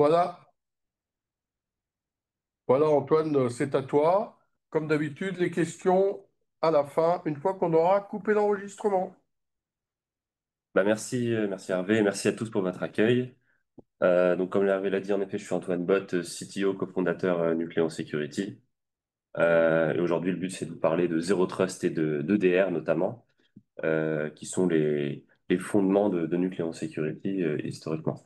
Voilà, voilà Antoine, c'est à toi. Comme d'habitude, les questions à la fin, une fois qu'on aura coupé l'enregistrement. Merci, merci Hervé, et merci à tous pour votre accueil. Donc, comme Hervé l'a dit, en effet, je suis Antoine Bott, CTO, cofondateur Nucleon Security. Et aujourd'hui, le but, c'est de vous parler de Zero Trust et de d'EDR notamment, qui sont les fondements de Nucleon Security historiquement.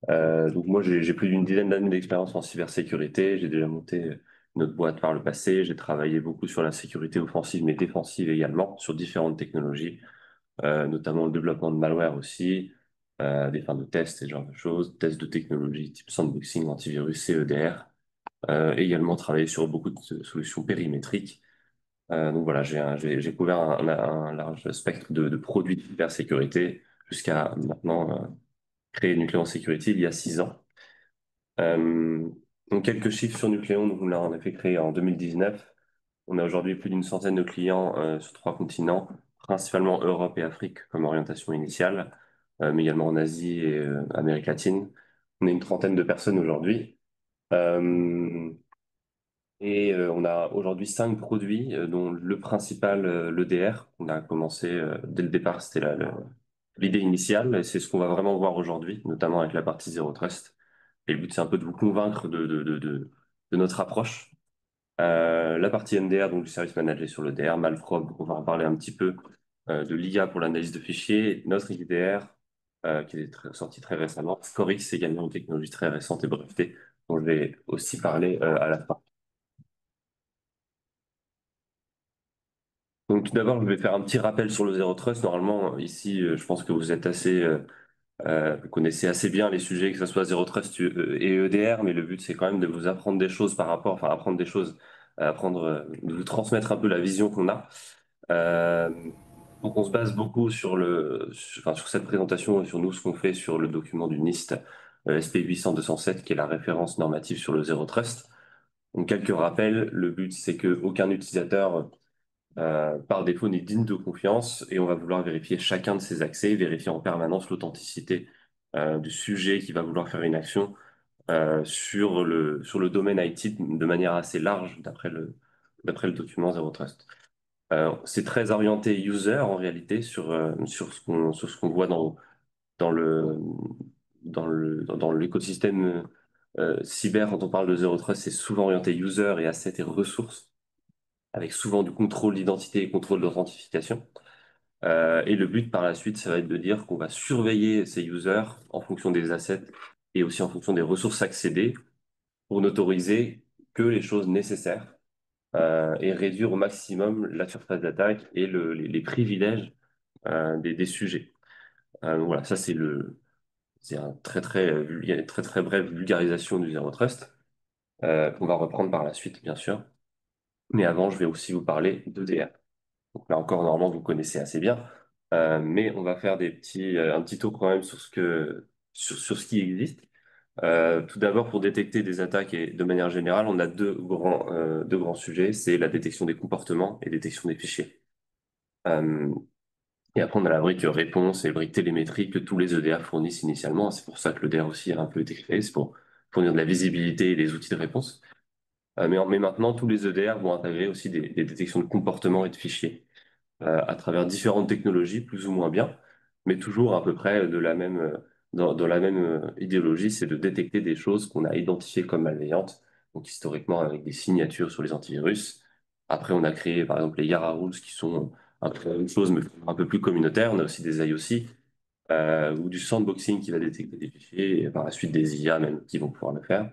Donc, moi, j'ai plus d'une dizaine d'années d'expérience en cybersécurité. J'ai déjà monté notre boîte par le passé. J'ai travaillé beaucoup sur la sécurité offensive, mais défensive également, sur différentes technologies, notamment le développement de malware aussi, des fins de tests et ce genre de choses, tests de technologie type sandboxing, antivirus, CEDR, également travaillé sur beaucoup de solutions périmétriques. Donc voilà, j'ai couvert un large spectre de produits de cybersécurité jusqu'à maintenant créer Nucleon Security il y a 6 ans. Euh, donc quelques chiffres sur Nucleon, donc on l'a en effet créé en 2019. On a aujourd'hui plus d'une centaine de clients sur 3 continents, principalement Europe et Afrique comme orientation initiale, mais également en Asie et Amérique latine. On est une trentaine de personnes aujourd'hui. Euh, on a aujourd'hui 5 produits, dont le principal, l'EDR. On a commencé dès le départ, c'était l'idée initiale, et c'est ce qu'on va vraiment voir aujourd'hui, notamment avec la partie Zero Trust. Et le but, c'est un peu de vous convaincre de notre approche. La partie MDR, donc du service managé sur le DR, Malprobe, on va en parler un petit peu, de l'IA pour l'analyse de fichiers, notre IDR, qui est sorti très récemment, Scorix également, une technologie très récente et brevetée, dont je vais aussi parler à la fin. Donc tout d'abord, je vais faire un petit rappel sur le Zero Trust. Normalement, ici, je pense que vous êtes vous connaissez assez bien les sujets, que ce soit Zero Trust et EDR, mais le but, c'est quand même de vous apprendre des choses apprendre des choses, apprendre, de vous transmettre un peu la vision qu'on a. Euh, donc on se base beaucoup sur cette présentation et sur nous, ce qu'on fait sur le document du NIST SP 800-207, qui est la référence normative sur le Zero Trust. Donc quelques rappels, le but c'est que aucun utilisateur par défaut n'est digne de confiance et on va vouloir vérifier chacun de ces accès, vérifier en permanence l'authenticité du sujet qui va vouloir faire une action sur le domaine IT de manière assez large d'après le document Zero Trust. C'est très orienté user en réalité sur ce qu'on voit dans l'écosystème cyber. Quand on parle de Zero Trust, c'est souvent orienté user et asset et ressources, avec souvent du contrôle d'identité et contrôle d'authentification. Et le but par la suite, ça va être de dire qu'on va surveiller ces users en fonction des assets et aussi en fonction des ressources accédées pour n'autoriser que les choses nécessaires et réduire au maximum la surface d'attaque et les privilèges des sujets. Donc voilà, ça c'est un très très brève vulgarisation du Zero Trust qu'on va reprendre par la suite, bien sûr. Mais avant, je vais aussi vous parler d'EDR. Donc là encore, normalement, vous connaissez assez bien. Mais on va faire un petit tour quand même sur ce qui existe. Tout d'abord, pour détecter des attaques et de manière générale, on a deux grands sujets, c'est la détection des comportements et détection des fichiers. Euh, et après, on a la brique réponse et la brique télémétrie que tous les EDR fournissent initialement. C'est pour ça que l'EDR aussi a un peu été créé, c'est pour fournir de la visibilité et des outils de réponse. Mais maintenant, tous les EDR vont intégrer aussi des détections de comportements et de fichiers à travers différentes technologies, plus ou moins bien, mais toujours à peu près dans la même idéologie, c'est de détecter des choses qu'on a identifiées comme malveillantes, donc historiquement avec des signatures sur les antivirus. Après, on a créé par exemple les Yara Rules qui sont un peu la même chose, mais un peu plus communautaire. On a aussi des IOC ou du sandboxing qui va détecter des fichiers, et par la suite des IA même qui vont pouvoir le faire.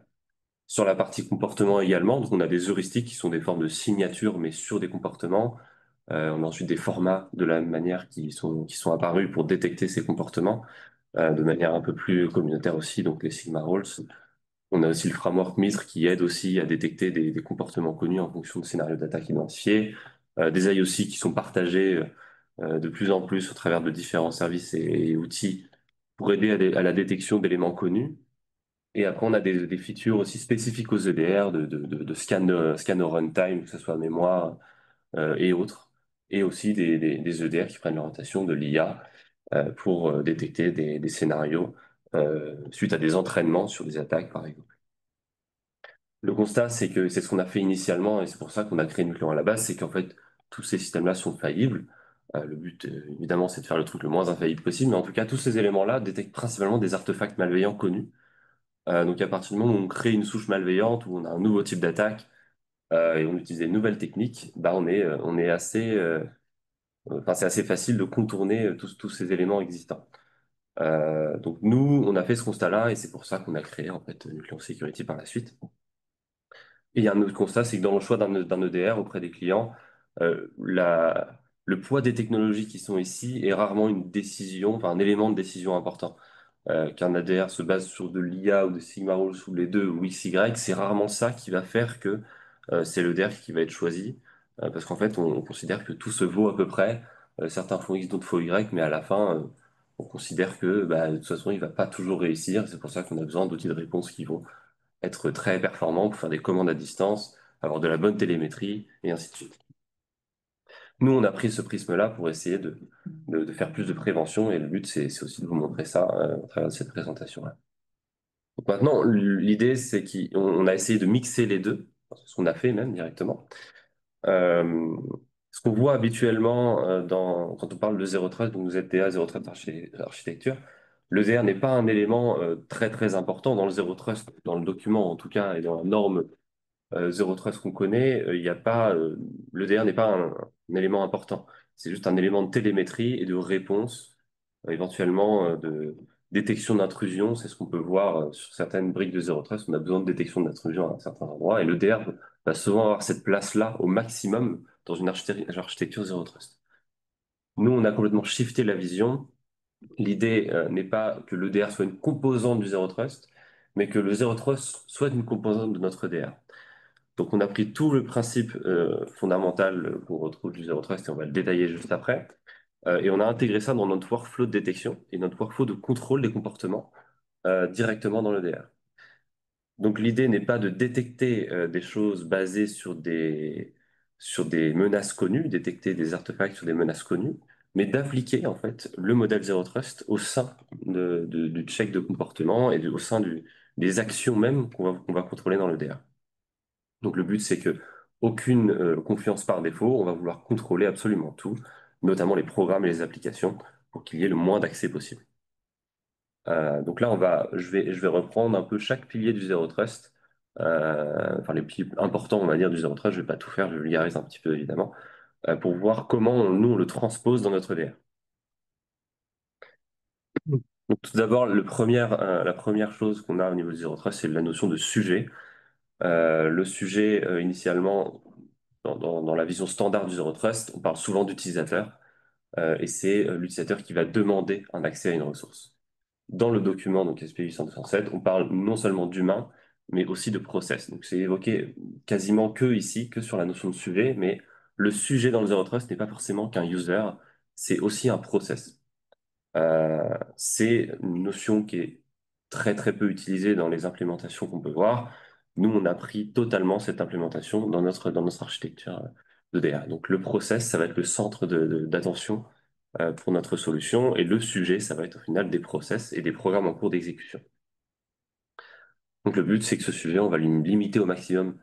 Sur la partie comportement également, donc on a des heuristiques qui sont des formes de signatures, mais sur des comportements. On a ensuite des formats de la même manière qui sont apparus pour détecter ces comportements de manière un peu plus communautaire aussi, donc les Sigma Rules. On a aussi le framework MITRE qui aide aussi à détecter des comportements connus en fonction de scénarios d'attaque identifiés. Des IOC qui sont partagés de plus en plus au travers de différents services et outils pour aider à la détection d'éléments connus. Et après, on a des features aussi spécifiques aux EDR, de scan au runtime, que ce soit mémoire et autres. Et aussi des EDR qui prennent l'orientation de l'IA pour détecter des scénarios suite à des entraînements sur des attaques, par exemple. Le constat, c'est que c'est ce qu'on a fait initialement, et c'est pour ça qu'on a créé Nucléon à la base, c'est qu'en fait, tous ces systèmes-là sont faillibles. Le but, évidemment, c'est de faire le truc le moins infaillible possible, mais en tout cas, tous ces éléments-là détectent principalement des artefacts malveillants connus. Donc, à partir du moment où on crée une souche malveillante, où on a un nouveau type d'attaque, et on utilise des nouvelles techniques, bah, on est assez, enfin, c'est assez facile de contourner tous ces éléments existants. Donc, nous, on a fait ce constat-là, et c'est pour ça qu'on a créé, en fait, Nucleon Security par la suite. Et il y a un autre constat, c'est que dans le choix d'un EDR auprès des clients, le poids des technologies qui sont ici est rarement une décision, enfin un élément de décision important. Qu'un ADR se base sur de l'IA ou de Sigma Rules ou les deux ou XY, c'est rarement ça qui va faire que c'est l'EDR qui va être choisi. Parce qu'en fait, on considère que tout se vaut à peu près. Certains font X, d'autres font Y, mais à la fin, on considère que bah, de toute façon, il va pas toujours réussir. C'est pour ça qu'on a besoin d'outils de réponse qui vont être très performant pour faire des commandes à distance, avoir de la bonne télémétrie, et ainsi de suite. Nous, on a pris ce prisme-là pour essayer de faire plus de prévention, et le but, c'est aussi de vous montrer ça à travers cette présentation-là. Donc maintenant, l'idée, c'est qu'on a essayé de mixer les deux, ce qu'on a fait même directement. Euh, Ce qu'on voit habituellement quand on parle de Zero Trust, donc vous êtes DA, Zero Trust Architecture, le ZR n'est pas un élément très très important dans le Zero Trust, dans le document en tout cas, et dans la norme Zero Trust qu'on connaît, il y a pas, l'EDR n'est pas un élément important. C'est juste un élément de télémétrie et de réponse, éventuellement de détection d'intrusion. C'est ce qu'on peut voir sur certaines briques de Zero Trust. On a besoin de détection d'intrusion à certains endroits et l'EDR va souvent avoir cette place-là au maximum dans une architecture Zero Trust. Nous, on a complètement shifté la vision. L'idée n'est pas que l'EDR soit une composante du Zero Trust, mais que le Zero Trust soit une composante de notre EDR. Donc, on a pris tout le principe fondamental qu'on retrouve du Zero Trust et on va le détailler juste après. Et on a intégré ça dans notre workflow de détection et notre workflow de contrôle des comportements directement dans le DR. Donc, l'idée n'est pas de détecter des choses basées sur des menaces connues, détecter des artefacts sur des menaces connues, mais d'appliquer en fait le modèle Zero Trust au sein du check de comportement et au sein des actions même qu'on va contrôler dans le DR. Donc le but, c'est que aucune confiance par défaut, on va vouloir contrôler absolument tout, notamment les programmes et les applications, pour qu'il y ait le moins d'accès possible. Donc là, je vais reprendre un peu chaque pilier du Zero Trust, enfin les piliers importants, on va dire, du Zero Trust. Je vais pas tout faire, je vulgarise un petit peu évidemment, pour voir comment nous on le transpose dans notre DR. Donc tout d'abord, la première chose qu'on a au niveau du Zero Trust, c'est la notion de sujet. Le sujet, initialement, dans la vision standard du Zero Trust, on parle souvent d'utilisateur, et c'est l'utilisateur qui va demander un accès à une ressource. Dans le document, donc SP 867, on parle non seulement d'humain, mais aussi de process. Donc c'est évoqué quasiment que ici, que sur la notion de sujet, mais le sujet dans le Zero Trust n'est pas forcément qu'un user, c'est aussi un process. C'est une notion qui est très très peu utilisée dans les implémentations qu'on peut voir. Nous, on a pris totalement cette implémentation dans notre architecture de DA. Donc le process, ça va être le centre d'attention pour notre solution et le sujet, ça va être au final des process et des programmes en cours d'exécution. Donc le but, c'est que ce sujet, on va lui limiter au maximum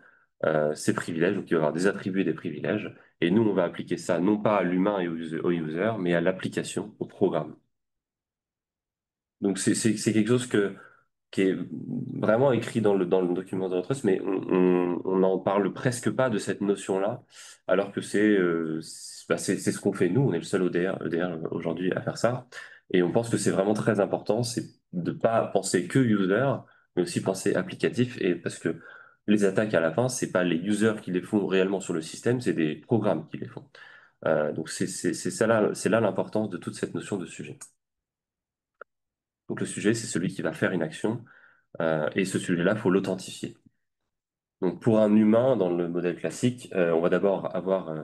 ses privilèges, donc il va avoir des attributs et des privilèges, et nous, on va appliquer ça non pas à l'humain et au user, mais à l'application, au programme. Donc c'est quelque chose qui est vraiment écrit dans le document de Trust, mais on n'en parle presque pas de cette notion-là, alors que c'est ce qu'on fait nous, on est le seul EDR aujourd'hui à faire ça, et on pense que c'est vraiment très important, c'est de pas penser que user, mais aussi penser applicatif, et parce que les attaques à la fin, c'est pas les users qui les font réellement sur le système, c'est des programmes qui les font. Donc c'est là l'importance de toute cette notion de sujet. Donc le sujet, c'est celui qui va faire une action, et ce sujet-là, faut l'authentifier. Donc pour un humain, dans le modèle classique, on va d'abord avoir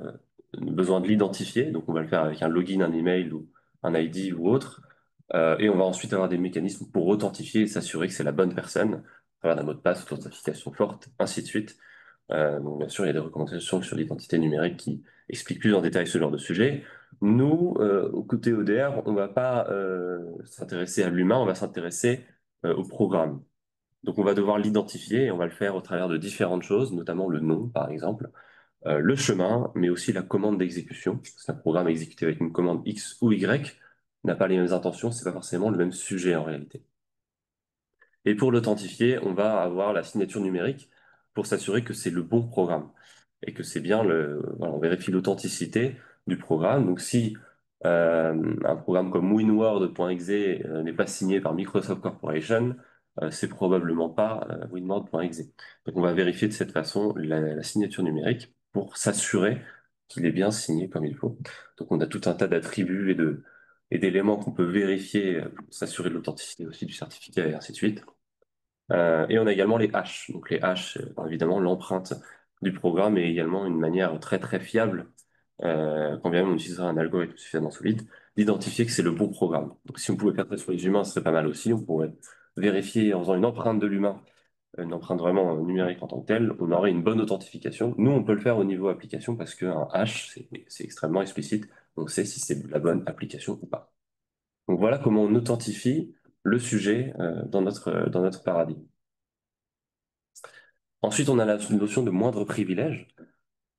besoin de l'identifier. Donc on va le faire avec un login, un email ou un ID ou autre. Et on va ensuite avoir des mécanismes pour authentifier et s'assurer que c'est la bonne personne, à travers un mot de passe, authentification forte, ainsi de suite. Donc bien sûr, il y a des recommandations sur l'identité numérique qui expliquent plus en détail ce genre de sujet. Nous, au côté ODR, on va pas s'intéresser à l'humain, on va s'intéresser au programme. Donc on va devoir l'identifier et on va le faire au travers de différentes choses, notamment le nom, par exemple, le chemin, mais aussi la commande d'exécution. C'est un programme exécuté avec une commande X ou Y, n'a pas les mêmes intentions, c'est pas forcément le même sujet en réalité. Et pour l'authentifier, on va avoir la signature numérique pour s'assurer que c'est le bon programme et que c'est bien voilà, on vérifie l'authenticité du programme. Donc si un programme comme winword.exe n'est pas signé par Microsoft Corporation, c'est probablement pas winword.exe. Donc on va vérifier de cette façon la signature numérique pour s'assurer qu'il est bien signé comme il faut. Donc on a tout un tas d'attributs et d'éléments qu'on peut vérifier pour s'assurer de l'authenticité aussi du certificat et ainsi de suite. Et on a également les hashes. Donc les hashes, évidemment, l'empreinte du programme est également une manière très très fiable, quand bien même on utilisera un algorithme suffisamment solide, d'identifier que c'est le bon programme. Donc si on pouvait faire ça sur les humains, ce serait pas mal aussi. On pourrait vérifier en faisant une empreinte de l'humain, une empreinte vraiment numérique en tant que telle, on aurait une bonne authentification. Nous, on peut le faire au niveau application parce qu'un hash, c'est extrêmement explicite. On sait si c'est la bonne application ou pas. Donc voilà comment on authentifie le sujet dans notre paradigme. Ensuite, on a la notion de moindre privilège.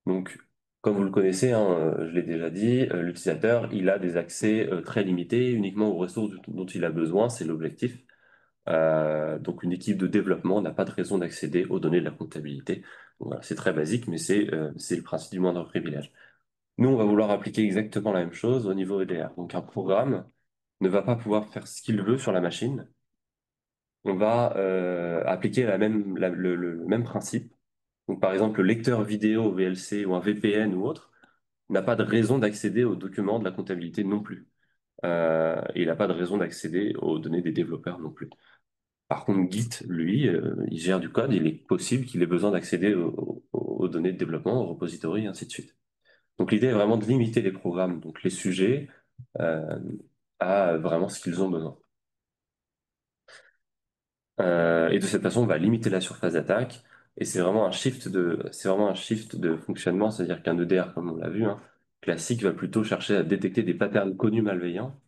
Donc, comme vous le connaissez, hein, je l'ai déjà dit, l'utilisateur, il a des accès très limités uniquement aux ressources dont il a besoin, c'est l'objectif. Donc, une équipe de développement n'a pas de raison d'accéder aux données de la comptabilité. Donc, voilà, c'est très basique, mais c'est le principe du moindre privilège. Nous, on va vouloir appliquer exactement la même chose au niveau EDR. Donc, un programme ne va pas pouvoir faire ce qu'il veut sur la machine. On va appliquer le même principe. Donc, par exemple, le lecteur vidéo VLC ou un VPN ou autre n'a pas de raison d'accéder aux documents de la comptabilité non plus. Et il n'a pas de raison d'accéder aux données des développeurs non plus. Par contre, Git, lui, il gère du code, il est possible qu'il ait besoin d'accéder aux données de développement, aux repositories, et ainsi de suite. Donc l'idée est vraiment de limiter les programmes, donc les sujets, euh, à vraiment ce qu'ils ont besoin. Et de cette façon, on va limiter la surface d'attaque. Et c'est vraiment un shift de fonctionnement, c'est-à-dire qu'un EDR, comme on l'a vu, hein, classique, va plutôt chercher à détecter des patterns connus malveillants,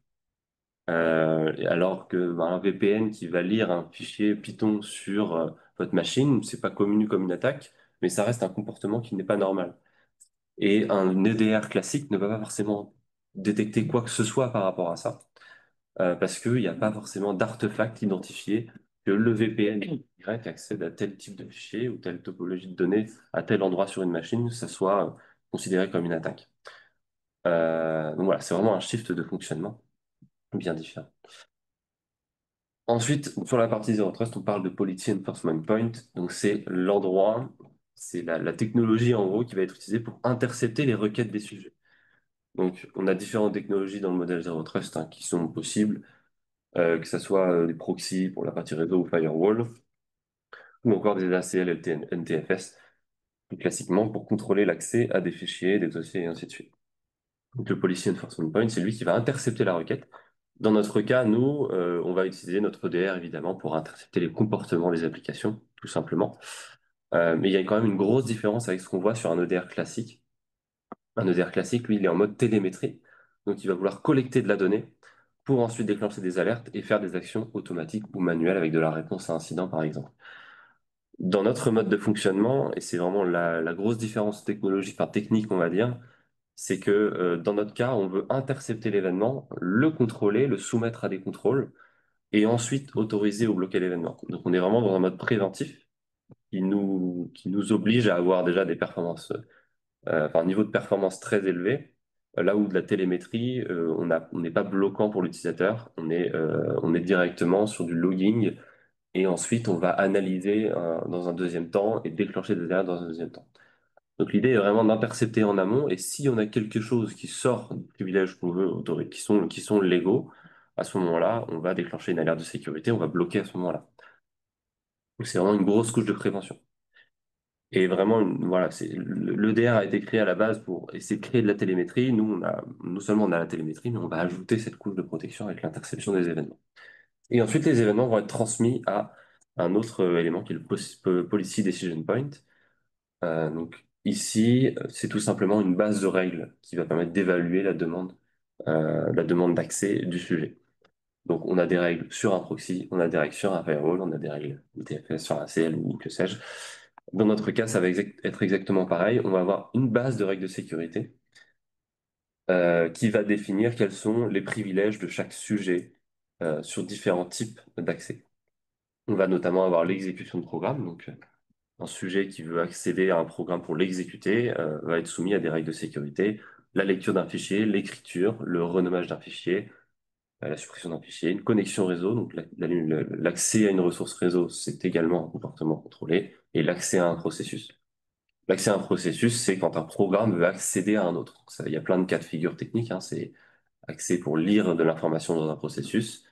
alors que un VPN qui va lire un fichier Python sur votre machine, c'est pas connu comme une attaque, mais ça reste un comportement qui n'est pas normal. Et un EDR classique ne va pas forcément détecter quoi que ce soit par rapport à ça parce qu'il n'y a pas forcément d'artefact identifié que le VPN Y accède à tel type de fichier ou telle topologie de données à tel endroit sur une machine, que ça soit considéré comme une attaque. Donc voilà, c'est vraiment un shift de fonctionnement bien différent. Ensuite, sur la partie Zero Trust, on parle de Policy Enforcement Point. Donc c'est l'endroit, c'est la technologie en gros qui va être utilisée pour intercepter les requêtes des sujets. Donc on a différentes technologies dans le modèle Zero Trust hein, qui sont possibles. Que ce soit des proxys pour la partie réseau ou firewall, ou encore des ACL, NTFS, plus classiquement pour contrôler l'accès à des fichiers, des dossiers et ainsi de suite. Donc le Policy Enforcement Point, c'est lui qui va intercepter la requête. Dans notre cas, nous, on va utiliser notre EDR évidemment pour intercepter les comportements des applications, tout simplement. Mais il y a quand même une grosse différence avec ce qu'on voit sur un EDR classique. Un EDR classique, lui, il est en mode télémétrie, donc il va vouloir collecter de la donnée pour ensuite déclencher des alertes et faire des actions automatiques ou manuelles avec de la réponse à incident, par exemple. Dans notre mode de fonctionnement, et c'est vraiment la grosse différence technologique, enfin technique, on va dire, c'est que dans notre cas, on veut intercepter l'événement, le contrôler, le soumettre à des contrôles, et ensuite autoriser ou bloquer l'événement. Donc on est vraiment dans un mode préventif qui nous oblige à avoir déjà des performances enfin, un niveau de performance très élevé, là où de la télémétrie, on n'est pas bloquant pour l'utilisateur, on est directement sur du logging et ensuite on va analyser dans un deuxième temps et déclencher des alertes dans un deuxième temps. Donc l'idée est vraiment d'intercepter en amont et si on a quelque chose qui sort du privilège qu'on veut autoriser, qui sont légaux, à ce moment-là, on va déclencher une alerte de sécurité, on va bloquer à ce moment-là. Donc c'est vraiment une grosse couche de prévention. Et vraiment, voilà, l'EDR a été créé à la base pour essayer de créer de la télémétrie. Nous, non seulement on a la télémétrie, mais on va ajouter cette couche de protection avec l'interception des événements. Et ensuite, les événements vont être transmis à un autre élément qui est le Policy Decision Point. Donc ici, c'est tout simplement une base de règles qui va permettre d'évaluer la demande la demande d'accès du sujet. Donc, on a des règles sur un proxy, on a des règles sur un firewall, on a des règles ITFS sur un CL ou que sais-je. Dans notre cas, ça va être exactement pareil. On va avoir une base de règles de sécurité qui va définir quels sont les privilèges de chaque sujet sur différents types d'accès. On va notamment avoir l'exécution de programme. Donc, un sujet qui veut accéder à un programme pour l'exécuter va être soumis à des règles de sécurité. La lecture d'un fichier, l'écriture, le renommage d'un fichier, la suppression d'un fichier, une connexion réseau. Donc, l'accès à une ressource réseau, c'est également un comportement contrôlé. Et l'accès à un processus. L'accès à un processus, c'est quand un programme veut accéder à un autre. Donc, il y a plein de cas de figure techniques, hein. C'est accès pour lire de l'information dans un processus,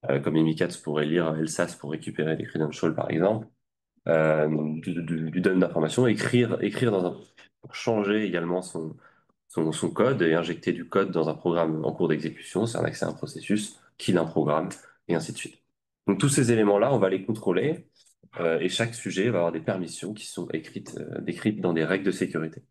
comme Mimikatz pourrait lire LSAS pour récupérer des credentials, par exemple, du donne d'information, écrire dans un, pour changer également son code et injecter du code dans un programme en cours d'exécution, c'est un accès à un processus, kill un programme, et ainsi de suite. Donc tous ces éléments-là, on va les contrôler, et chaque sujet va avoir des permissions qui sont décrites dans des règles de sécurité.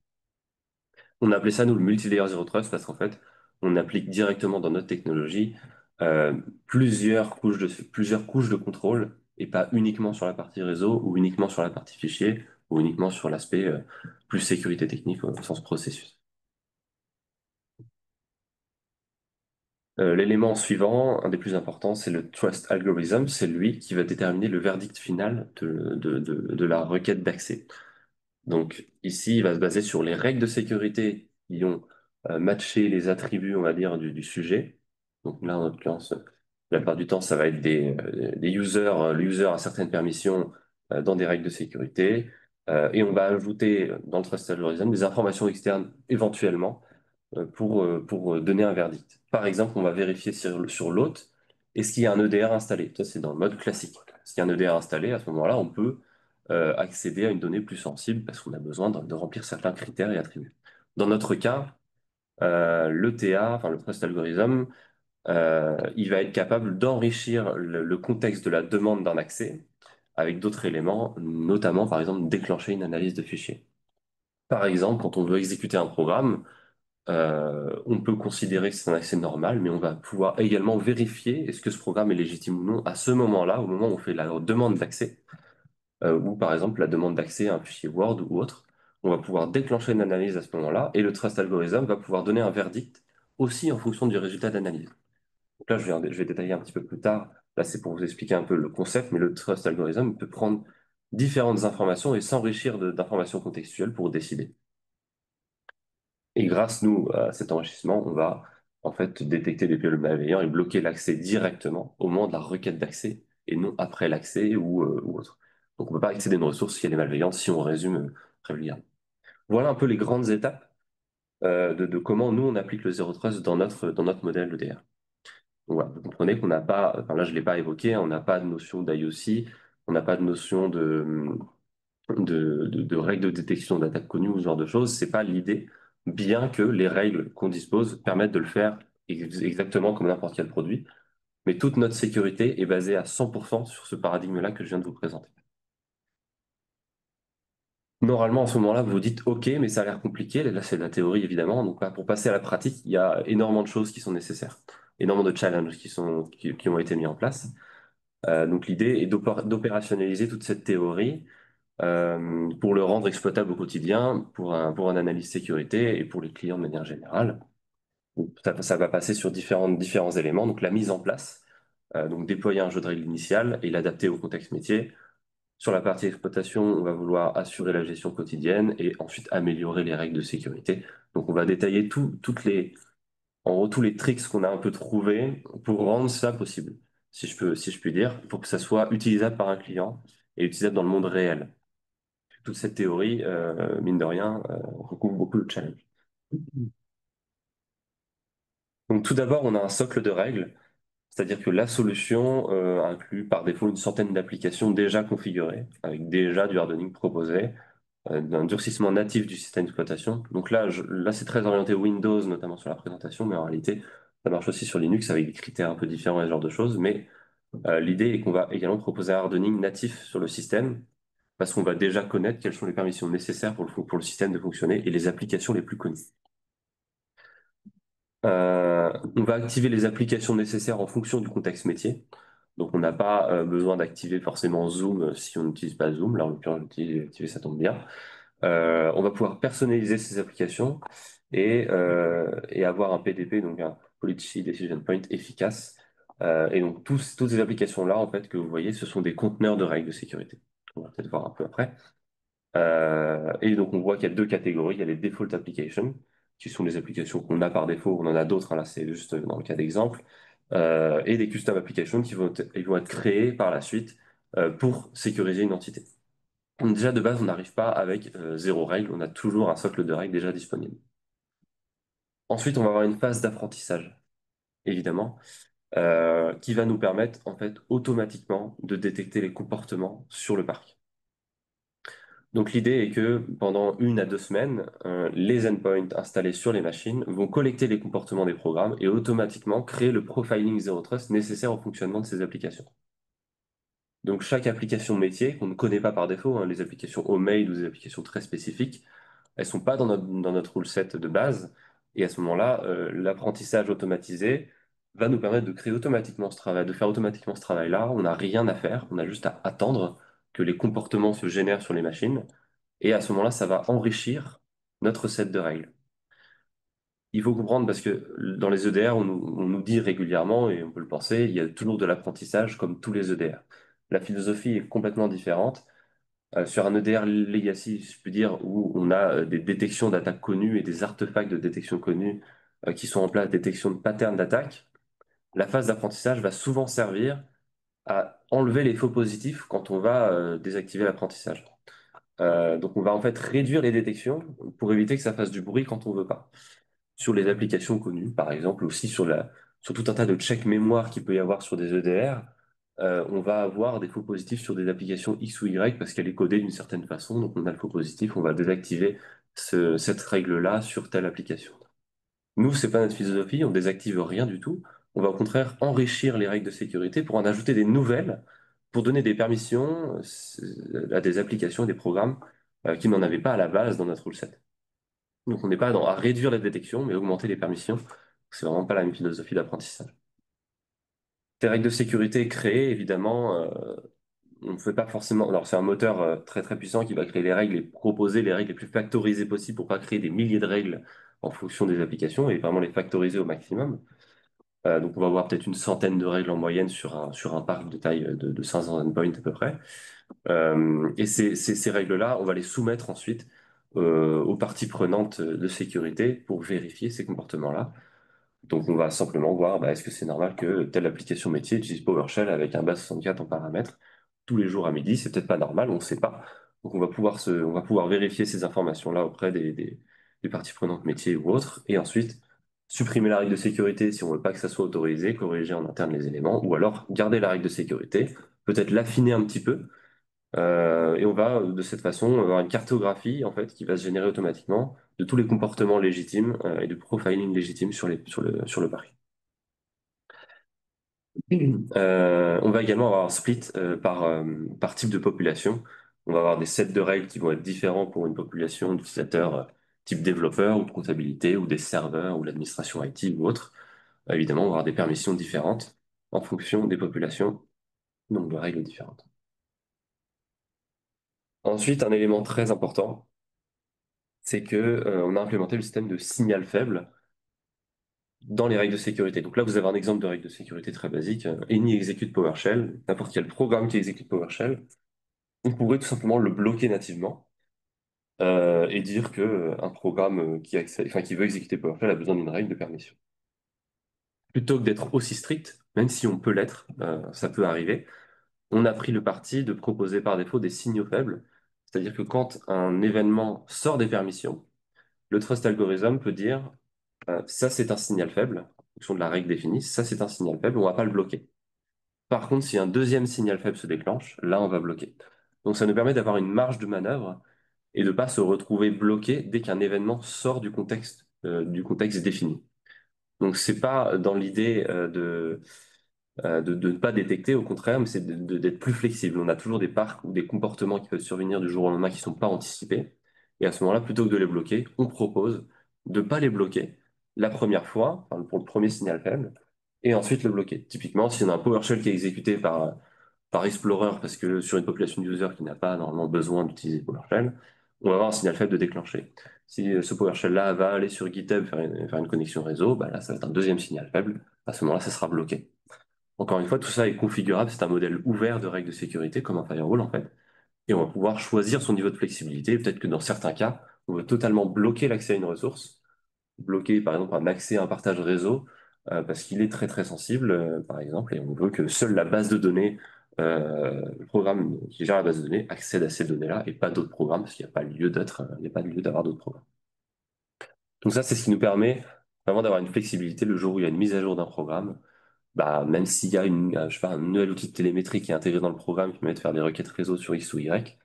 On a appelé ça, nous, le multilayer zero trust parce qu'en fait, on applique directement dans notre technologie euh, plusieurs couches de contrôle et pas uniquement sur la partie réseau ou uniquement sur la partie fichier ou uniquement sur l'aspect plus sécurité technique au sens processus. L'élément suivant, un des plus importants, c'est le trust algorithm. C'est lui qui va déterminer le verdict final de la requête d'accès. Donc ici, il va se baser sur les règles de sécurité qui ont matché les attributs, on va dire, du sujet. Donc là, en l'occurrence, la plupart du temps, ça va être des users, le user a certaines permissions dans des règles de sécurité. Et on va ajouter dans le trust algorithm des informations externes éventuellement pour donner un verdict. Par exemple, on va vérifier sur l'hôte, est-ce qu'il y a un EDR installé? Ça, c'est dans le mode classique. S'il y a un EDR installé, à ce moment-là, on peut accéder à une donnée plus sensible parce qu'on a besoin de remplir certains critères et attributs. Dans notre cas, l'ETA, enfin le Trust Algorithm, il va être capable d'enrichir le contexte de la demande d'un accès avec d'autres éléments, notamment par exemple déclencher une analyse de fichier. Par exemple, quand on veut exécuter un programme, on peut considérer que c'est un accès normal, mais on va pouvoir également vérifier est-ce que ce programme est légitime ou non à ce moment-là, au moment où on fait la demande d'accès, ou par exemple la demande d'accès à un fichier Word ou autre. On va pouvoir déclencher une analyse à ce moment-là, et le Trust Algorithm va pouvoir donner un verdict aussi en fonction du résultat d'analyse. Donc là, je vais détailler un petit peu plus tard. Là, c'est pour vous expliquer un peu le concept, mais le Trust Algorithm peut prendre différentes informations et s'enrichir d'informations contextuelles pour décider. Et grâce, nous, à cet enrichissement, on va en fait détecter des payloads malveillants et bloquer l'accès directement au moment de la requête d'accès et non après l'accès ou autre. Donc on ne peut pas accéder à une ressource si elle est malveillante, si on résume très vulgairement. Voilà un peu les grandes étapes de comment nous, on applique le Zero Trust dans notre modèle EDR. Donc voilà, vous comprenez qu'on n'a pas, enfin là je ne l'ai pas évoqué, on n'a pas de notion d'IOC, on n'a pas de notion de règles de détection d'attaque connues ou ce genre de choses. C'est pas l'idée, bien que les règles qu'on dispose permettent de le faire exactement comme n'importe quel produit. Mais toute notre sécurité est basée à 100% sur ce paradigme-là que je viens de vous présenter. Normalement, à ce moment-là, vous vous dites OK, mais ça a l'air compliqué. Là, c'est de la théorie, évidemment. Donc, là, pour passer à la pratique, il y a énormément de choses qui sont nécessaires, énormément de challenges qui ont été mis en place. Donc, l'idée est d'opérationnaliser toute cette théorie pour le rendre exploitable au quotidien, pour un analyse sécurité et pour les clients de manière générale. Donc, ça va passer sur différents éléments. Donc la mise en place, donc déployer un jeu de règles initial et l'adapter au contexte métier. Sur la partie exploitation, on va vouloir assurer la gestion quotidienne et ensuite améliorer les règles de sécurité. Donc on va détailler en gros, tous les tricks qu'on a un peu trouvés pour rendre ça possible, si je puis dire, pour que ça soit utilisable par un client et utilisable dans le monde réel. Toute cette théorie, mine de rien, recouvre beaucoup de challenges. Donc tout d'abord, on a un socle de règles, c'est-à-dire que la solution inclut par défaut une centaine d'applications déjà configurées, avec déjà du hardening proposé, d'un durcissement natif du système d'exploitation. Donc là c'est très orienté Windows, notamment sur la présentation, mais en réalité, ça marche aussi sur Linux avec des critères un peu différents et ce genre de choses. Mais l'idée est qu'on va également proposer un hardening natif sur le système, parce qu'on va déjà connaître quelles sont les permissions nécessaires pour le système de fonctionner et les applications les plus connues. On va activer les applications nécessaires en fonction du contexte métier. Donc, on n'a pas besoin d'activer forcément Zoom si on n'utilise pas Zoom. Là, en l'occurrence, j'ai activé, ça tombe bien. On va pouvoir personnaliser ces applications et avoir un PDP, donc un Policy Decision Point efficace. Et donc, toutes ces applications-là, en fait, que vous voyez, ce sont des conteneurs de règles de sécurité. On va peut-être voir un peu après. Et donc, on voit qu'il y a deux catégories. Il y a les default applications, qui sont les applications qu'on a par défaut. On en a d'autres, hein, là, c'est juste dans le cas d'exemple. Et des custom applications ils vont être créées par la suite pour sécuriser une entité. Donc, déjà, de base, on n'arrive pas avec zéro règle. On a toujours un socle de règles déjà disponible. Ensuite, on va avoir une phase d'apprentissage, évidemment, qui va nous permettre, en fait, automatiquement de détecter les comportements sur le parc. Donc l'idée est que pendant 1 à 2 semaines, les endpoints installés sur les machines vont collecter les comportements des programmes et automatiquement créer le profiling Zero Trust nécessaire au fonctionnement de ces applications. Donc chaque application métier, qu'on ne connaît pas par défaut, hein, les applications homemade ou des applications très spécifiques, elles sont pas dans notre rule set de base. Et à ce moment-là, l'apprentissage automatisé va nous permettre de créer automatiquement ce travail, de faire automatiquement ce travail-là. On n'a rien à faire, on a juste à attendre que les comportements se génèrent sur les machines. Et à ce moment-là, ça va enrichir notre set de règles. Il faut comprendre parce que dans les EDR, on nous dit régulièrement, et on peut le penser, il y a toujours de l'apprentissage comme tous les EDR. La philosophie est complètement différente. Sur un EDR legacy, si je peux dire, où on a des détections d'attaques connues et des artefacts de détection connus qui sont en place, détection de patterns d'attaque, la phase d'apprentissage va souvent servir à enlever les faux positifs quand on va désactiver l'apprentissage. Donc on va en fait réduire les détections pour éviter que ça fasse du bruit quand on veut pas. Sur les applications connues, par exemple, aussi sur tout un tas de checks mémoire qu'il peut y avoir sur des EDR, on va avoir des faux positifs sur des applications X ou Y parce qu'elle est codée d'une certaine façon. Donc on a le faux positif, on va désactiver cette règle-là sur telle application. Nous, c'est pas notre philosophie, on désactive rien du tout. On va au contraire enrichir les règles de sécurité pour en ajouter des nouvelles, pour donner des permissions à des applications et des programmes qui n'en avaient pas à la base dans notre rule set. Donc on n'est pas à réduire la détection, mais augmenter les permissions. C'est vraiment pas la même philosophie d'apprentissage. Ces règles de sécurité créées, évidemment, on ne fait pas forcément. Alors c'est un moteur très très puissant qui va créer les règles et proposer les règles les plus factorisées possibles pour pas créer des milliers de règles en fonction des applications et vraiment les factoriser au maximum. Donc on va avoir peut-être une centaine de règles en moyenne sur un parc de taille de 500 endpoints à peu près. Et ces règles-là, on va les soumettre ensuite aux parties prenantes de sécurité pour vérifier ces comportements-là. Donc on va simplement voir est-ce que c'est normal que telle application métier utilise PowerShell avec un base 64 en paramètres tous les jours à midi. C'est peut-être pas normal, on ne sait pas. Donc on va pouvoir vérifier ces informations-là auprès des parties prenantes métiers ou autres, et ensuite supprimer la règle de sécurité si on veut pas que ça soit autorisé, corriger en interne les éléments, ou alors garder la règle de sécurité, peut-être l'affiner un petit peu, et on va de cette façon avoir une cartographie en fait qui va se générer automatiquement de tous les comportements légitimes et du profiling légitime sur le parc. On va également avoir un split par type de population. On va avoir des sets de règles qui vont être différents pour une population d'utilisateurs type développeur ou de comptabilité ou des serveurs ou l'administration IT ou autre. Évidemment, on va avoir des permissions différentes en fonction des populations, donc de règles différentes. Ensuite, un élément très important, c'est que on a implémenté le système de signal faible dans les règles de sécurité. Donc là, vous avez un exemple de règle de sécurité très basique. Any execute PowerShell, n'importe quel programme qui exécute PowerShell, on pourrait tout simplement le bloquer nativement et dire que un programme qui veut exécuter PowerShell a besoin d'une règle de permission. Plutôt que d'être aussi strict, même si on peut l'être, ça peut arriver, on a pris le parti de proposer par défaut des signaux faibles. C'est-à-dire que quand un événement sort des permissions, le trust algorithm peut dire ça c'est un signal faible, en fonction de la règle définie, ça c'est un signal faible, on va pas le bloquer. Par contre, si un deuxième signal faible se déclenche, là on va bloquer. Donc ça nous permet d'avoir une marge de manœuvre et de ne pas se retrouver bloqué dès qu'un événement sort du contexte défini. Donc c'est pas dans l'idée de ne pas détecter, au contraire, mais c'est d'être plus flexible. On a toujours des parcs ou des comportements qui peuvent survenir du jour au lendemain qui ne sont pas anticipés. Et à ce moment-là, plutôt que de les bloquer, on propose de ne pas les bloquer la première fois, enfin, pour le premier signal faible, et ensuite le bloquer. Typiquement, si on a un PowerShell qui est exécuté par Explorer, parce que sur une population de users qui n'a pas normalement besoin d'utiliser PowerShell, on va avoir un signal faible de déclencher. Si ce PowerShell-là va aller sur GitHub faire une connexion réseau, bah là, ça va être un deuxième signal faible. À ce moment-là, ça sera bloqué. Encore une fois, tout ça est configurable. C'est un modèle ouvert de règles de sécurité, comme un firewall en fait. Et on va pouvoir choisir son niveau de flexibilité. Peut-être que dans certains cas, on veut totalement bloquer l'accès à une ressource, bloquer par exemple un accès à un partage réseau, parce qu'il est très très sensible, par exemple, et on veut que seule la base de données, le programme qui gère la base de données, accède à ces données-là et pas d'autres programmes, parce qu'il n'y a pas lieu d'être, il n'y a pas lieu d'avoir d'autres programmes. Donc ça, c'est ce qui nous permet vraiment d'avoir une flexibilité le jour où il y a une mise à jour d'un programme. Bah, même s'il y a je sais pas, un nouvel outil de télémétrie qui est intégré dans le programme qui permet de faire des requêtes réseau sur X ou Y,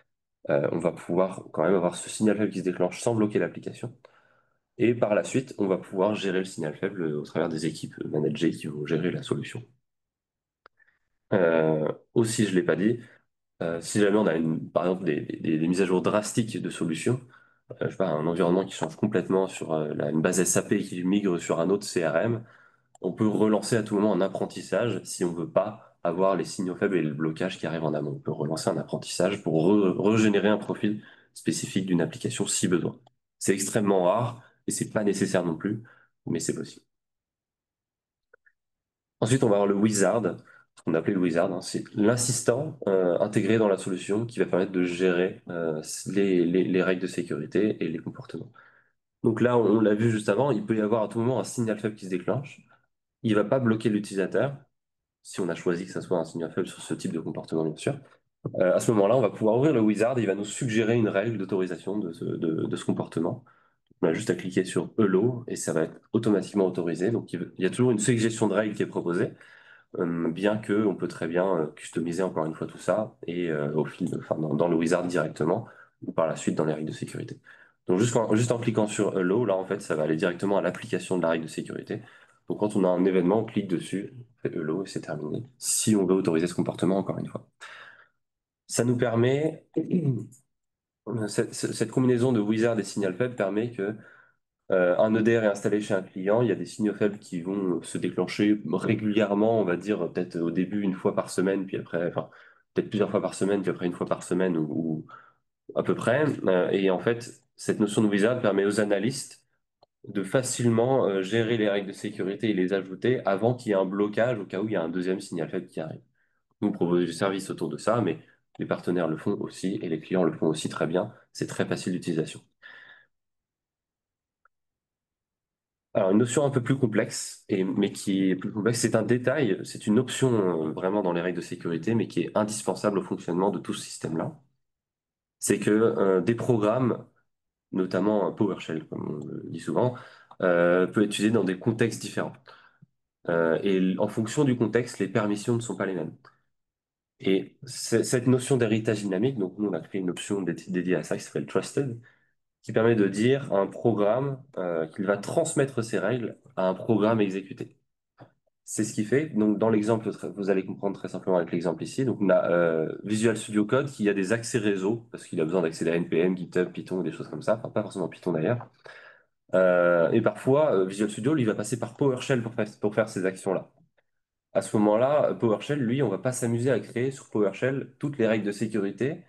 on va pouvoir quand même avoir ce signal faible qui se déclenche sans bloquer l'application. Et par la suite, on va pouvoir gérer le signal faible au travers des équipes managées qui vont gérer la solution. Aussi, je ne l'ai pas dit, si jamais on a par exemple des mises à jour drastiques de solutions, je sais pas, un environnement qui change complètement sur une base SAP qui migre sur un autre CRM, on peut relancer à tout moment un apprentissage si on ne veut pas avoir les signaux faibles et le blocage qui arrivent en amont. On peut relancer un apprentissage pour régénérer un profil spécifique d'une application si besoin. C'est extrêmement rare et c'est pas nécessaire non plus, mais c'est possible. Ensuite, on va avoir le wizard, ce qu'on appelait le wizard, hein. C'est l'assistant intégré dans la solution qui va permettre de gérer les règles de sécurité et les comportements. Donc là, on l'a vu juste avant, il peut y avoir à tout moment un signal faible qui se déclenche. Il va pas bloquer l'utilisateur, si on a choisi que ça soit un signal faible sur ce type de comportement, bien sûr. À ce moment-là, on va pouvoir ouvrir le wizard et il va nous suggérer une règle d'autorisation de ce comportement. On a juste à cliquer sur Hello et ça va être automatiquement autorisé. Donc il y a toujours une suggestion de règle qui est proposée, bien que on peut très bien customiser encore une fois tout ça et enfin, dans le wizard directement ou par la suite dans les règles de sécurité. Donc juste en cliquant sur Hello, là en fait ça va aller directement à l'application de la règle de sécurité. Donc quand on a un événement, on clique dessus, on fait Hello et c'est terminé. Si on veut autoriser ce comportement encore une fois. Ça nous permet, cette combinaison de wizard et signal faible permet que un EDR est installé chez un client, il y a des signaux faibles qui vont se déclencher régulièrement, on va dire peut-être au début une fois par semaine, puis après, enfin peut-être plusieurs fois par semaine, puis après une fois par semaine ou à peu près. Et en fait, cette notion de wizard permet aux analystes de facilement gérer les règles de sécurité et les ajouter avant qu'il y ait un blocage au cas où il y a un deuxième signal faible qui arrive. Nous proposons du service autour de ça, mais les partenaires le font aussi et les clients le font aussi très bien. C'est très facile d'utilisation. Alors, une notion un peu plus complexe, mais qui est plus complexe, c'est un détail, c'est une option vraiment dans les règles de sécurité, mais qui est indispensable au fonctionnement de tout ce système-là. C'est que des programmes, notamment PowerShell, comme on le dit souvent, peut être utilisé dans des contextes différents. Et en fonction du contexte, les permissions ne sont pas les mêmes. Et cette notion d'héritage dynamique, donc nous on a créé une option dédiée à ça qui s'appelle Trusted, qui permet de dire à un programme qu'il va transmettre ses règles à un programme exécuté. C'est ce qui fait. Donc, dans l'exemple, vous allez comprendre très simplement avec l'exemple ici. Donc, on a Visual Studio Code qui a des accès réseau parce qu'il a besoin d'accéder à NPM, GitHub, Python, des choses comme ça. Enfin, pas forcément Python d'ailleurs. Et parfois, Visual Studio, lui, il va passer par PowerShell pour faire ces actions-là. À ce moment-là, PowerShell, lui, on va pas s'amuser à créer sur PowerShell toutes les règles de sécurité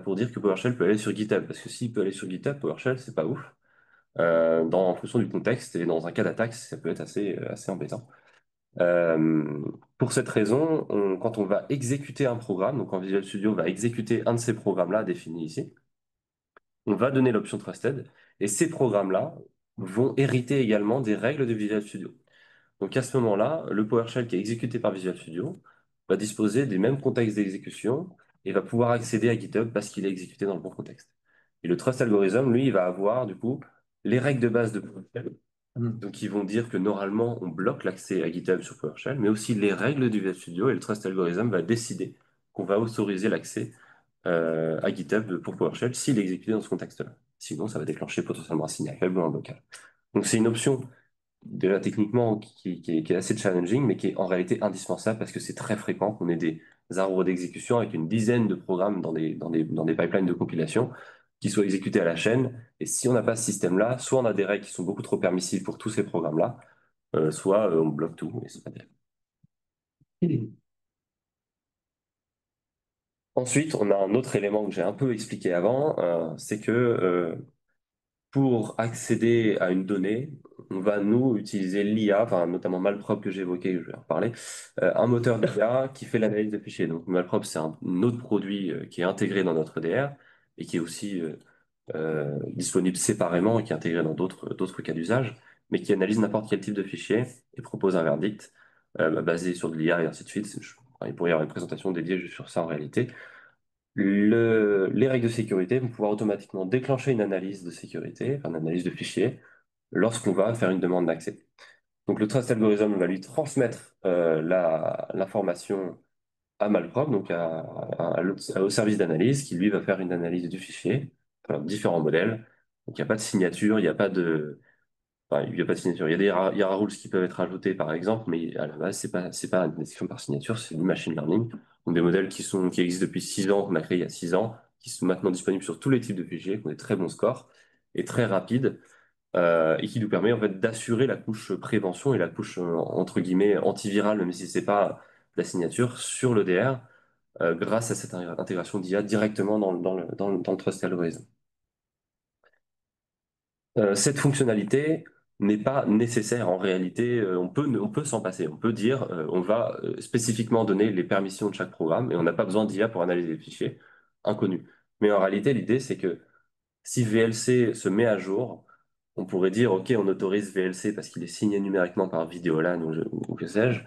pour dire que PowerShell peut aller sur GitHub. Parce que s'il peut aller sur GitHub, PowerShell, c'est pas ouf. En fonction du contexte et dans un cas d'attaque, ça peut être assez embêtant. Euh, pour cette raison, quand on va exécuter un programme, donc en Visual Studio, on va exécuter un de ces programmes-là définis ici, on va donner l'option Trusted, et ces programmes-là vont hériter également des règles de Visual Studio. Donc à ce moment-là, le PowerShell qui est exécuté par Visual Studio va disposer des mêmes contextes d'exécution et va pouvoir accéder à GitHub parce qu'il est exécuté dans le bon contexte. Et le Trust Algorithm, lui, il va avoir du coup les règles de base de PowerShell. Donc ils vont dire que normalement on bloque l'accès à GitHub sur PowerShell, mais aussi les règles du Visual Studio et le Trust Algorithm va décider qu'on va autoriser l'accès à GitHub pour PowerShell s'il est exécuté dans ce contexte-là. Sinon, ça va déclencher potentiellement un signal faible ou un blocage. Donc c'est une option déjà techniquement qui est assez challenging, mais qui est en réalité indispensable parce que c'est très fréquent qu'on ait des arbres d'exécution avec une dizaine de programmes dans des pipelines de compilation. qui soit exécuté à la chaîne. Et si on n'a pas ce système-là, soit on a des règles qui sont beaucoup trop permissives pour tous ces programmes-là, soit on bloque tout, et c'est pas terrible. Ensuite, on a un autre élément que j'ai un peu expliqué avant, c'est que pour accéder à une donnée, on va nous utiliser l'IA, enfin, notamment Malprop que j'ai évoqué, je vais en reparler, un moteur d'IA qui fait l'analyse de fichiers. Donc Malprop, c'est un autre produit qui est intégré dans notre EDR et qui est aussi disponible séparément et qui est intégré dans d'autres cas d'usage, mais qui analyse n'importe quel type de fichier et propose un verdict basé sur de l'IA et ainsi de suite. Il pourrait y avoir une présentation dédiée juste sur ça en réalité. Les règles de sécurité vont pouvoir automatiquement déclencher une analyse de sécurité, enfin, une analyse de fichier, lorsqu'on va faire une demande d'accès. Donc le trust algorithm va lui transmettre l'information à Malprop, donc au service d'analyse, qui lui va faire une analyse du fichier, enfin, différents modèles. Donc il n'y a pas de signature, il n'y a pas de, enfin, il y a pas de signature. Il y a il y a rules qui peuvent être ajoutés par exemple, mais à la base c'est pas une décision par signature, c'est du machine learning. Donc des modèles qui existent depuis 6 ans, qu'on a créé il y a 6 ans, qui sont maintenant disponibles sur tous les types de fichiers, qui ont des très bons scores et très rapides, et qui nous permet en fait d'assurer la couche prévention et la couche entre guillemets antivirale, même si c'est pas la signature, sur l'EDR, grâce à cette intégration d'IA directement dans le trust algorithm. Cette fonctionnalité n'est pas nécessaire en réalité. On peut s'en passer. On peut dire, on va spécifiquement donner les permissions de chaque programme et on n'a pas besoin d'IA pour analyser les fichiers inconnus. Mais en réalité, l'idée, c'est que si VLC se met à jour, on pourrait dire, OK, on autorise VLC parce qu'il est signé numériquement par Vidéolan ou que sais-je,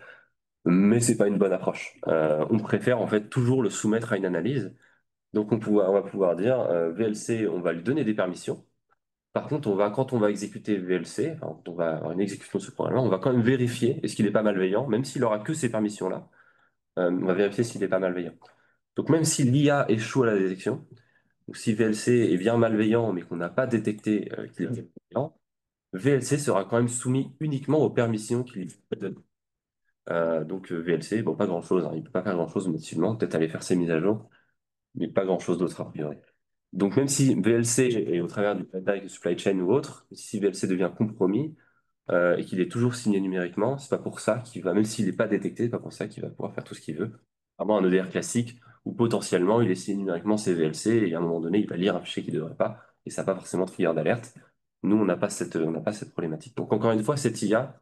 mais c'est pas une bonne approche. On préfère en fait toujours le soumettre à une analyse. Donc on va pouvoir dire, VLC, on va lui donner des permissions. Par contre, quand on va exécuter VLC, enfin, quand on va avoir une exécution de ce programme-là, on va quand même vérifier est-ce qu'il n'est pas malveillant, même s'il aura que ces permissions-là, on va vérifier s'il n'est pas malveillant. Donc même si l'IA échoue à la détection, ou si VLC est bien malveillant, mais qu'on n'a pas détecté qu'il est malveillant, VLC sera quand même soumis uniquement aux permissions qu'il lui donne. Donc VLC, bon, pas grand-chose, hein, il ne peut pas faire grand-chose motivement, peut-être aller faire ses mises à jour, mais pas grand-chose d'autre a priori. Donc même si VLC est au travers du pipeline de supply chain ou autre, si VLC devient compromis et qu'il est toujours signé numériquement, c'est pas pour ça qu'il va, même s'il n'est pas détecté, c'est pas pour ça qu'il va pouvoir faire tout ce qu'il veut. Vraiment un EDR classique où potentiellement il est signé numériquement c'est VLC et à un moment donné il va lire un fichier qu'il ne devrait pas et ça n'a pas forcément de trigger d'alerte. Nous on n'a pas cette problématique. Donc encore une fois cette IA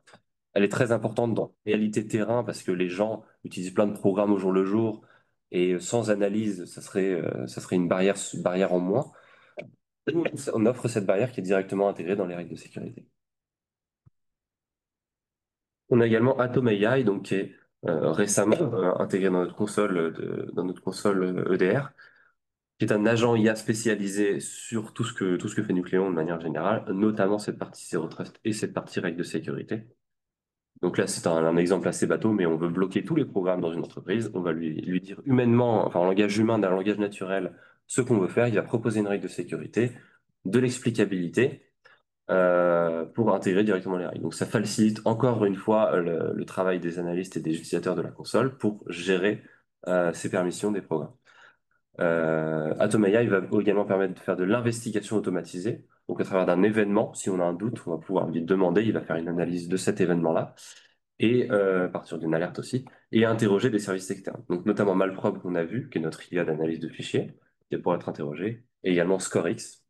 elle est très importante dans la réalité terrain parce que les gens utilisent plein de programmes au jour le jour et sans analyse, ça serait une barrière en moins. Nous, on offre cette barrière qui est directement intégrée dans les règles de sécurité. On a également Atom AI, donc qui est récemment intégré dans notre console EDR, qui est un agent IA spécialisé sur tout ce que fait Nucléon de manière générale, notamment cette partie Zero Trust et cette partie règles de sécurité. Donc là, c'est un exemple assez bateau, mais on veut bloquer tous les programmes dans une entreprise. On va lui dire humainement, enfin en langage humain, d'un langage naturel, ce qu'on veut faire. Il va proposer une règle de sécurité, de l'explicabilité pour intégrer directement les règles. Donc ça facilite encore une fois le travail des analystes et des utilisateurs de la console pour gérer ces permissions des programmes. Atom AI va également permettre de faire de l'investigation automatisée. Donc à travers d'un événement, si on a un doute, on va pouvoir lui demander, il va faire une analyse de cet événement-là et à partir d'une alerte aussi, et interroger des services externes. Donc notamment Malprop qu'on a vu, qui est notre IA d'analyse de fichiers, qui est pour être interrogé, et également ScoreX,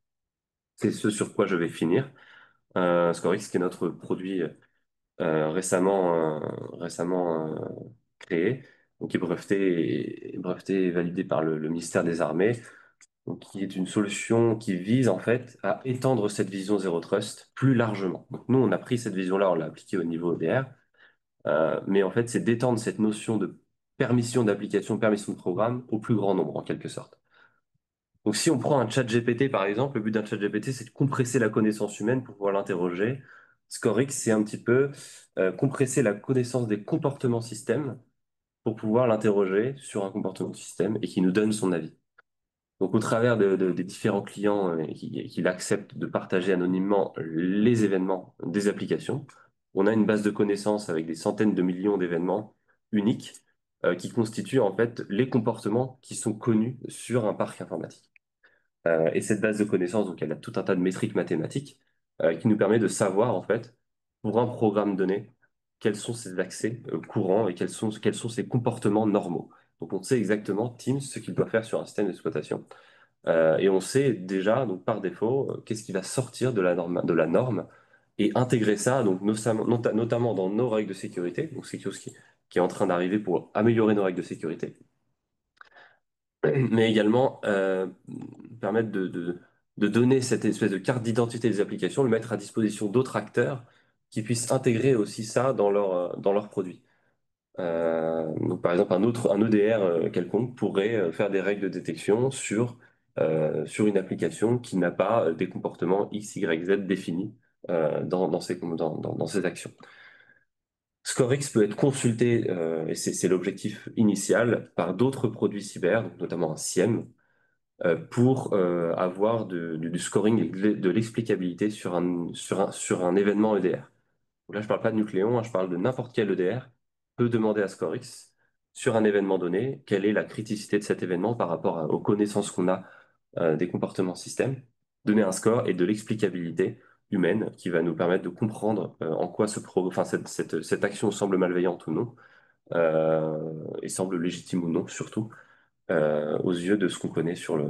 c'est ce sur quoi je vais finir. ScoreX qui est notre produit récemment créé, donc qui est breveté et validé par le ministère des Armées, donc qui est une solution qui vise en fait à étendre cette vision Zero Trust plus largement. Donc nous, on a pris cette vision-là, on l'a appliquée au niveau ODR, mais en fait, c'est d'étendre cette notion de permission d'application, permission de programme au plus grand nombre, en quelque sorte. Donc, si on prend un chat GPT, par exemple, le but d'un chat GPT, c'est de compresser la connaissance humaine pour pouvoir l'interroger. ScoreX, c'est un petit peu compresser la connaissance des comportements système pour pouvoir l'interroger sur un comportement système et qui nous donne son avis. Donc, au travers des différents clients qui acceptent de partager anonymement les événements des applications, on a une base de connaissances avec des centaines de millions d'événements uniques qui constituent en fait les comportements qui sont connus sur un parc informatique. Et cette base de connaissances, donc elle a tout un tas de métriques mathématiques qui nous permet de savoir, en fait, pour un programme donné, quels sont ses accès courants et quels sont ses comportements normaux. Donc on sait exactement, Teams, ce qu'il doit faire sur un système d'exploitation. Et on sait déjà, donc par défaut, qu'est-ce qui va sortir de la norme et intégrer ça, donc notamment dans nos règles de sécurité. Donc c'est quelque chose qui est en train d'arriver pour améliorer nos règles de sécurité, mais également permettre de donner cette espèce de carte d'identité des applications, le mettre à disposition d'autres acteurs qui puissent intégrer aussi ça dans leurs produits. Donc, par exemple, un EDR quelconque pourrait faire des règles de détection sur une application qui n'a pas des comportements X, Y, Z définis dans ses actions. ScoreX peut être consulté, et c'est l'objectif initial, par d'autres produits cyber, donc notamment un SIEM, pour avoir du scoring et de l'explicabilité sur un événement EDR. Donc là, je ne parle pas de Nucléon, hein, je parle de n'importe quel EDR peut demander à ScoreX sur un événement donné, quelle est la criticité de cet événement par rapport aux connaissances qu'on a des comportements système, donner un score et de l'explicabilité humaine qui va nous permettre de comprendre en quoi enfin, cette action semble malveillante ou non, et semble légitime ou non, surtout, aux yeux de ce qu'on connaît sur la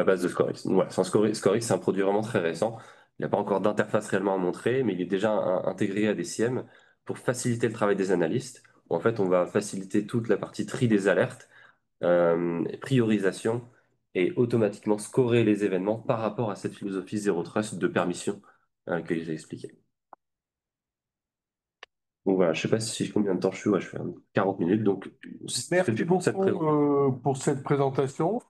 base de ScoreX. Donc voilà, ScoreX, c'est un produit vraiment très récent. Il n'a pas encore d'interface réellement à montrer, mais il est déjà intégré à des SIEM pour faciliter le travail des analystes. En fait, on va faciliter toute la partie tri des alertes, priorisation et automatiquement scorer les événements par rapport à cette philosophie Zero Trust de permission que j'ai expliqué. Donc voilà, je sais pas si combien de temps je suis, ouais, je fais 40 minutes, c'est Merci tout pour cette beaucoup présentation. pour cette présentation.